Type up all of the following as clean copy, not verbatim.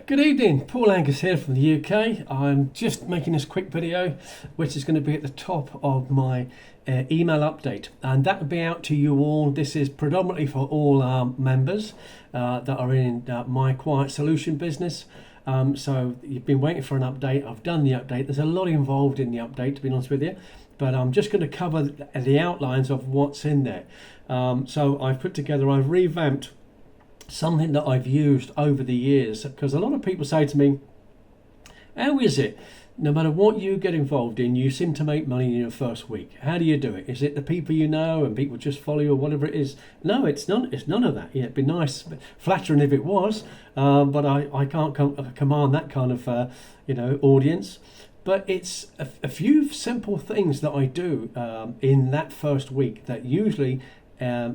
Good evening, Paul Angus here from the UK. I'm just making this quick video, which is going to be at the top of my email update, and that will be out to you all. This is predominantly for all our members that are in my Quiet Solution business. So you've been waiting for an update. I've done the update. There's a lot involved in the update, to be honest with you, but I'm just going to cover the outlines of what's in there. So I've revamped something that I've used over the years, because a lot of people say to me, how is it no matter what you get involved in, you seem to make money in your first week? How do you do it? Is it the people you know and people just follow you or whatever it is? No, it's none of that. Yeah, it'd be nice, flattering if it was, but I can't command that kind of audience. But it's a few simple things that I do in that first week that usually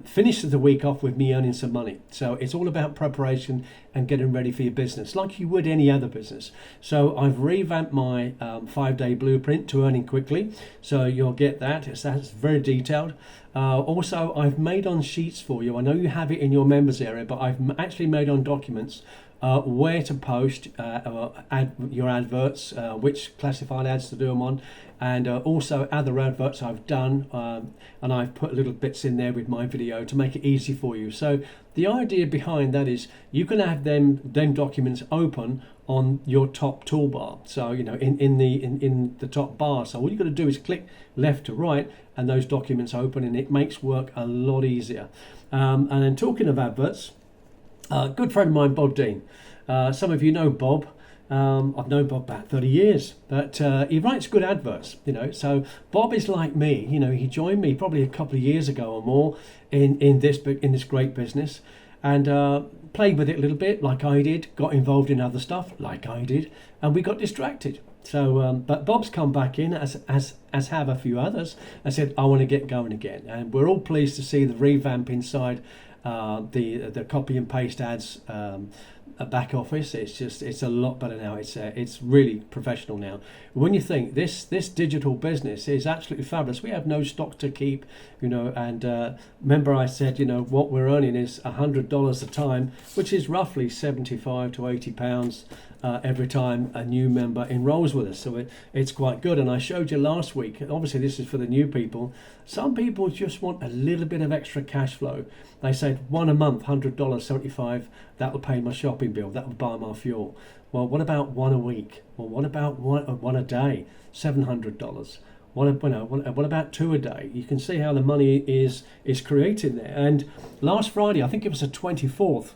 finishes the week off with me earning some money. So it's all about preparation and getting ready for your business, like you would any other business. So I've revamped my 5-day blueprint to earning quickly. So you'll get that. That's very detailed. Also, I've made on sheets for you. I know you have it in your members area, but I've actually made on documents where to post your adverts, which classified ads to do them on, and also other adverts I've done, and I've put little bits in there with my video to make it easy for you. So the idea behind that is you can have them documents open on your top toolbar. So in the top bar. So all you've got to do is click left to right, and those documents open, and it makes work a lot easier. And then talking of adverts. Good friend of mine, Bob Dean. Some of you know Bob. I've known Bob about 30 years, but he writes good adverts, So Bob is like me. He joined me probably a couple of years ago or more in this great business, and played with it a little bit like I did. Got involved in other stuff like I did, and we got distracted. So, but Bob's come back in as have a few others, and said, I want to get going again. And we're all pleased to see the revamp inside the copy and paste ads back office. It's a lot better now. It's really professional now. When you think this digital business is absolutely fabulous, we have no stock to keep, and remember I said, what we're earning is $100 a time, which is roughly 75 to 80 pounds every time a new member enrolls with us. So it's quite good. And I showed you last week, obviously this is for the new people. Some people just want a little bit of extra cash flow. They said one a month, $100, 75, that will pay my shopping bill, that will buy my fuel. Well, what about one a week? Well, what about one a day, $700? What about two a day? You can see how the money is created there. And last Friday, I think it was the 24th,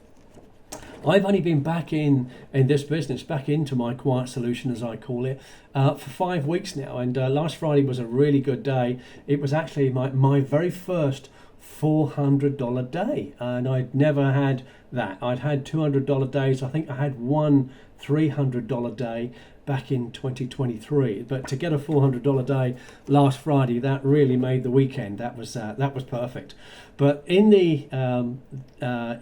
I've only been back in this business, back into my Quiet Solution, as I call it, for 5 weeks now. And last Friday was a really good day. It was actually my very first $400 day, and I'd never had that. I'd had $200 days. I think I had one $300 day back in 2023, but to get a $400 day last Friday, that really made the weekend. That was perfect. But in the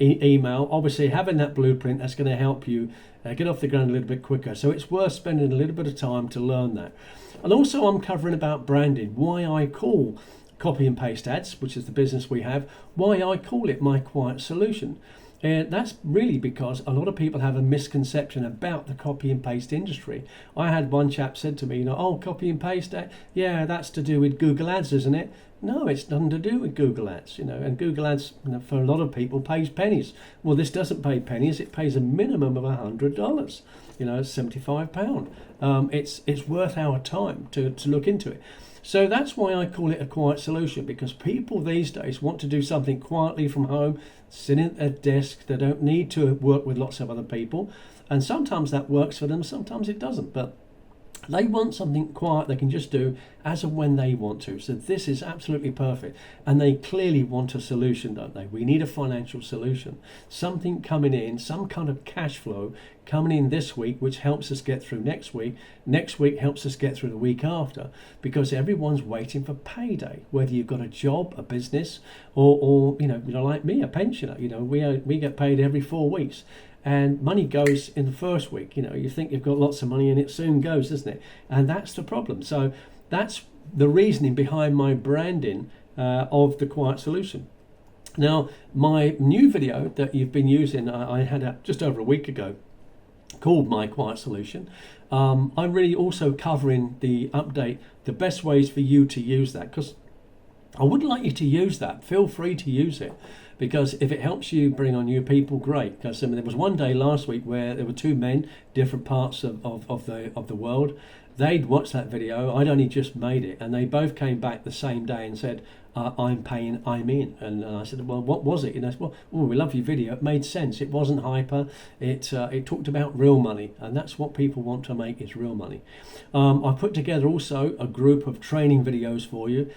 email, obviously having that blueprint, that's going to help you get off the ground a little bit quicker. So it's worth spending a little bit of time to learn that. And also I'm covering about branding, why I call copy and paste ads, which is the business we have, why I call it my Quiet Solution. And that's really because a lot of people have a misconception about the copy and paste industry. I had one chap said to me, copy and paste, yeah, that's to do with Google Ads, isn't it? No, it's nothing to do with Google Ads, and Google Ads, for a lot of people, pays pennies. Well, this doesn't pay pennies, it pays a minimum of $100, £75. It's worth our time to look into it. So that's why I call it a quiet solution, because people these days want to do something quietly from home, sitting at a desk. They don't need to work with lots of other people. And sometimes that works for them, sometimes it doesn't. But they want something quiet they can just do as and when they want to. So this is absolutely perfect. And they clearly want a solution, don't they? We need a financial solution. Something coming in, some kind of cash flow coming in this week, which helps us get through next week. Next week helps us get through the week after, because everyone's waiting for payday, whether you've got a job, a business, or like me, a pensioner. We get paid every 4 weeks. And money goes in the first week. You think you've got lots of money and it soon goes, doesn't it? And that's the problem. So that's the reasoning behind my branding of the Quiet Solution. Now, my new video that you've been using, I had just over a week ago, called My Quiet Solution. I'm really also covering the update, the best ways for you to use that, because I would like you to use that. Feel free to use it, because if it helps you bring on new people, great. Because there was one day last week where there were two men, different parts of the world. They'd watched that video. I'd only just made it, and they both came back the same day and said, "I'm paying, I'm in." And I said, "Well, what was it?" And they said, "Well, we love your video. It made sense. It wasn't hyper. It talked about real money, and that's what people want to make, is real money." I put together also a group of training videos for you.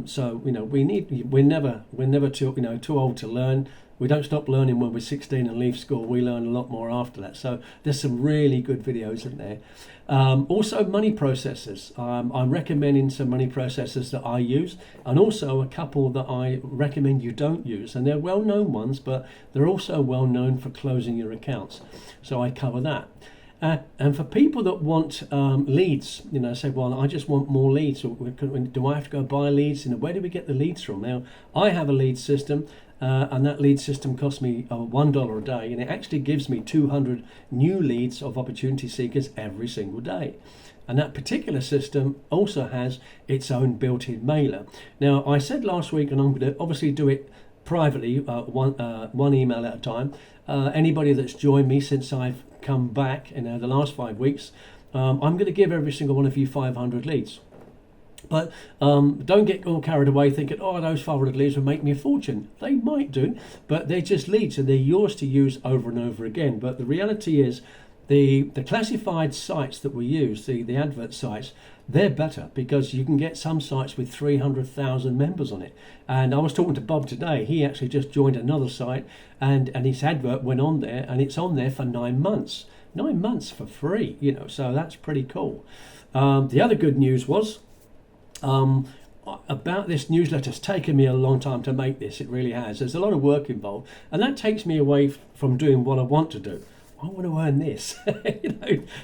So we're never too old to learn. We don't stop learning when we're 16 and leave school. We learn a lot more after that. So there's some really good videos in there. Also, money processors. I'm recommending some money processors that I use, and also a couple that I recommend you don't use. And they're well-known ones, but they're also well-known for closing your accounts. So I cover that. And for people that want leads, say, well, I just want more leads. Or do I have to go buy leads? Where do we get the leads from? Now, I have a lead system, and that lead system costs me $1 a day, and it actually gives me 200 new leads of opportunity seekers every single day. And that particular system also has its own built-in mailer. Now, I said last week, and I'm going to obviously do it privately, one email at a time. Anybody that's joined me since I've come back in the last 5 weeks, I'm going to give every single one of you 500 leads. But don't get all carried away thinking, oh, those 500 leads will make me a fortune. They might do, but they're just leads, and they're yours to use over and over again. But the reality is, the classified sites that we use, the advert sites, they're better, because you can get some sites with 300,000 members on it. And I was talking to Bob today. He actually just joined another site, and his advert went on there, and it's on there for 9 months. 9 months for free, so that's pretty cool. The other good news was about this newsletter. It's taken me a long time to make this. It really has. There's a lot of work involved, and that takes me away from doing what I want to do. I want to earn this,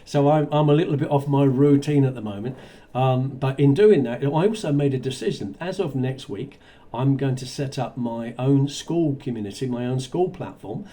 So I'm a little bit off my routine at the moment. But in doing that, I also made a decision. As of next week, I'm going to set up my own school community, my own school platform.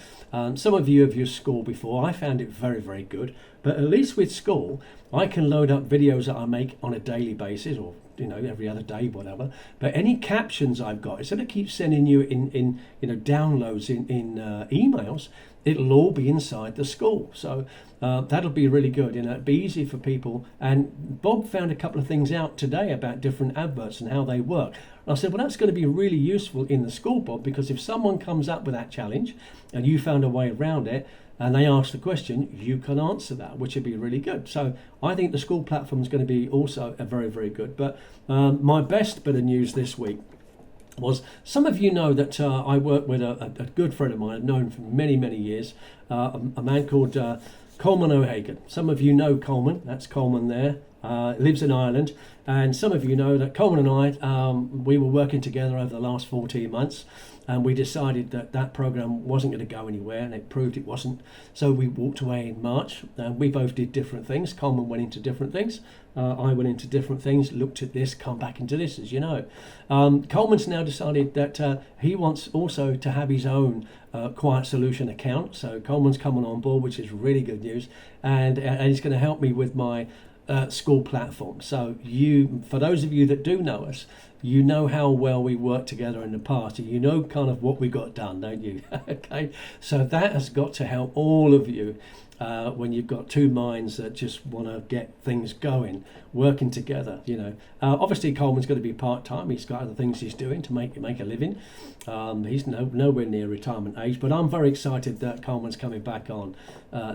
Some of you have used School before. I found it very, very good. But at least with School, I can load up videos that I make on a daily basis, or every other day, whatever. But any captions I've got, instead of keep sending you in downloads in emails, it'll all be inside the school. So that'll be really good. It'll be easy for people. And Bob found a couple of things out today about different adverts and how they work. And I said, well, that's going to be really useful in the school, Bob, because if someone comes up with that challenge and you found a way around it, and they ask the question, you can answer that, which would be really good. So I think the school platform is going to be also a very, very good. But my best bit of news this week was, some of you know that I work with a good friend of mine I've known for many, many years, a man called Coleman O'Hagan. Some of you know Coleman. That's Coleman there. Lives in Ireland. And some of you know that Coleman and I, we were working together over the last 14 months. And we decided that program wasn't going to go anywhere, and it proved it wasn't. So we walked away in March, and we both did different things. Coleman went into different things. I went into different things, looked at this, come back into this, as you know. Coleman's now decided that he wants also to have his own Quiet Solution account. So Coleman's coming on board, which is really good news. And he's going to help me with my school platform. So for those of you that do know us, you know how well we worked together in the past. You know kind of what we got done, don't you? Okay, so that has got to help all of you when you've got two minds that just want to get things going, working together. Obviously Coleman's going to be part-time. He's got other things he's doing to make a living. He's nowhere near retirement age, but I'm very excited that Coleman's coming back on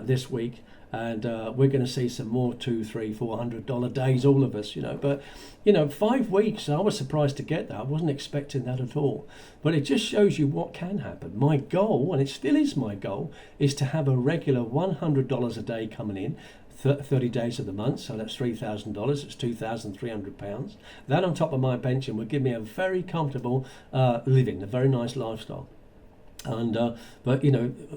this week. And we're going to see some more $200, $300, $400 days, all of us, But 5 weeks, I was surprised to get that. I wasn't expecting that at all. But it just shows you what can happen. My goal, and it still is my goal, is to have a regular $100 a day coming in, 30 days of the month. So that's $3,000. It's £2,300. That on top of my pension would give me a very comfortable living, a very nice lifestyle. And but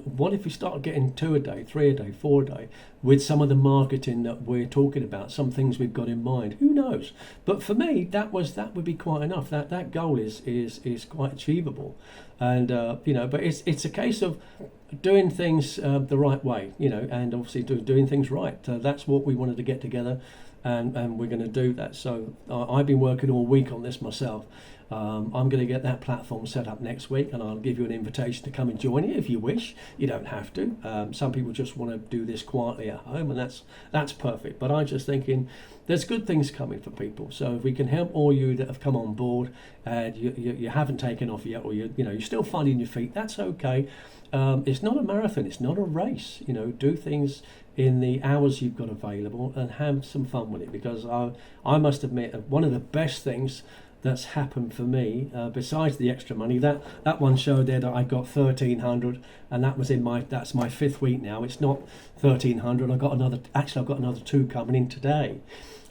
what if we start getting 2 a day, 3 a day, 4 a day, with some of the marketing that we're talking about, some things we've got in mind? Who knows? But for me, that would be quite enough. That goal is quite achievable, and but it's a case of doing things the right way, and obviously doing things right. That's what we wanted to get together, and we're going to do that. So I've been working all week on this myself. I'm going to get that platform set up next week, and I'll give you an invitation to come and join it if you wish. You don't have to. Some people just want to do this quietly at home, and that's perfect. But I'm just thinking there's good things coming for people. So if we can help all you that have come on board and you haven't taken off yet, or you're still finding your feet, that's okay. It's not a marathon. It's not a race. Do things in the hours you've got available and have some fun with it. Because I must admit, one of the best things that's happened for me, besides the extra money, that one showed there that I got 1,300, and that's my fifth week now. It's not 1,300. I've got another two coming in today.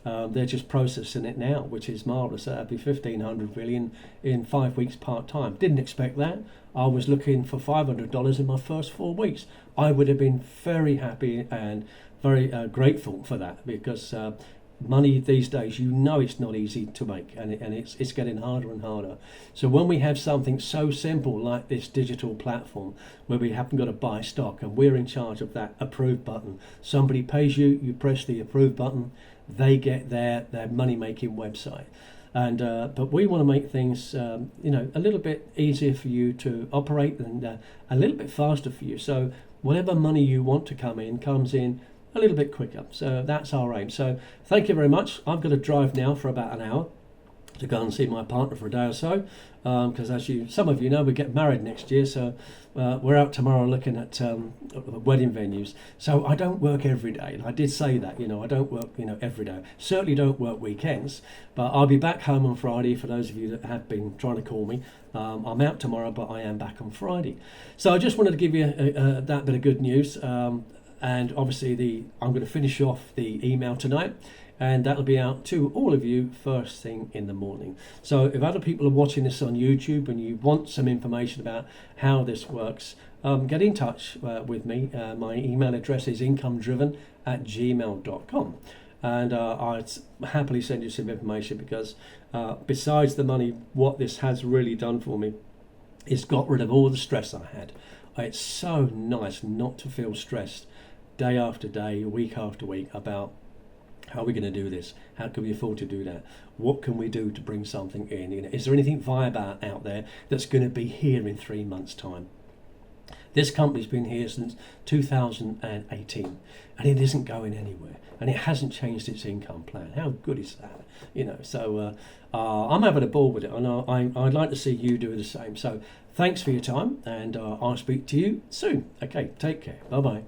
They're just processing it now, which is marvellous. That'd be 1,500 really in 5 weeks part time. Didn't expect that. I was looking for $500 in my first 4 weeks. I would have been very happy and very grateful for that, because money these days, it's not easy to make, and it's getting harder and harder. So when we have something so simple like this digital platform, where we haven't got to buy stock and we're in charge of that approve button, somebody pays you, you press the approve button, they get their money making website. And but we want to make things a little bit easier for you to operate, and a little bit faster for you, so whatever money you want to come in comes in a little bit quicker. So that's our aim. So thank you very much. I've got to drive now for about an hour to go and see my partner for a day or so, because as some of you know, we get married next year. So we're out tomorrow looking at wedding venues. So I don't work every day. And I did say that, I don't work every day. Certainly don't work weekends. But I'll be back home on Friday, for those of you that have been trying to call me. I'm out tomorrow, but I am back on Friday. So I just wanted to give you that bit of good news. And obviously I'm going to finish off the email tonight, and that'll be out to all of you first thing in the morning. So if other people are watching this on YouTube and you want some information about how this works, get in touch with me. My email address is incomedriven@gmail.com. And I'd happily send you some information, because besides the money, what this has really done for me is got rid of all the stress I had. It's so nice not to feel stressed day after day, week after week, about how are we going to do this? How can we afford to do that? What can we do to bring something in? Is there anything viable out there that's going to be here in 3 months' time? This company's been here since 2018, and it isn't going anywhere, and it hasn't changed its income plan. How good is that? So I'm having a ball with it, and I'd like to see you do the same. So thanks for your time, and I'll speak to you soon. Okay, take care. Bye-bye.